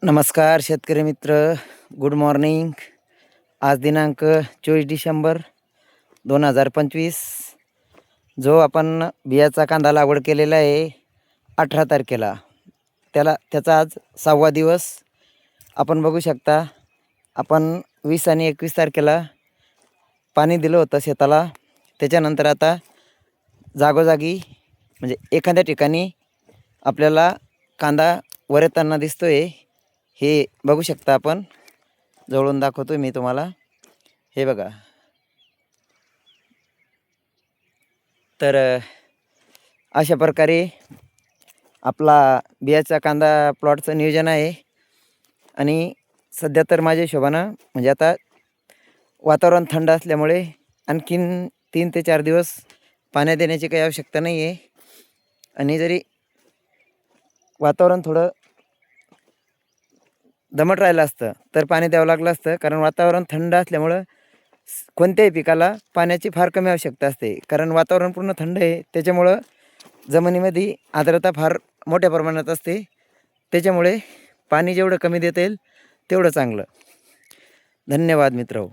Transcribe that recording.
नमस्कार शेतकरी मित्र, गुड मॉर्निंग. आज दिनांक 24 डिसेंबर 2025. जो आपण बियाचा कांदा लागवड केलेला आहे 18 तारखेला, त्याचा आज 6वा दिवस. आपण बघू शकता, आपण 20 आणि 21 तारखेला पाणी दिलं होतं शेताला. त्याच्यानंतर आता जागोजागी म्हणजे एखाद्या ठिकाणी आपल्याला कांदा वर येताना दिसतोय. हे बघू शकता, आपण जवळून दाखवतो मी तुम्हाला. हे बघा. तर अशा प्रकारे आपला बियाचा कांदा प्लॉटचं नियोजन आहे. आणि सध्या तर माझ्या हिशोबानं म्हणजे आता वातावरण थंड असल्यामुळे आणखीन 3 ते 4 दिवस पाण्या देण्याची काही आवश्यकता नाही आहे. आणि जरी वातावरण थोडं दमट राहिलं असतं तर पाणी द्यावं लागलं असतं, कारण वातावरण थंड असल्यामुळं कोणत्याही पिकाला पाण्याची फार कमी आवश्यकता असते. कारण वातावरण पूर्ण थंड आहे, त्याच्यामुळं जमिनीमध्ये आर्द्रता फार मोठ्या प्रमाणात असते. त्याच्यामुळे पाणी जेवढं कमी देता येईल तेवढं चांगलं. धन्यवाद मित्र.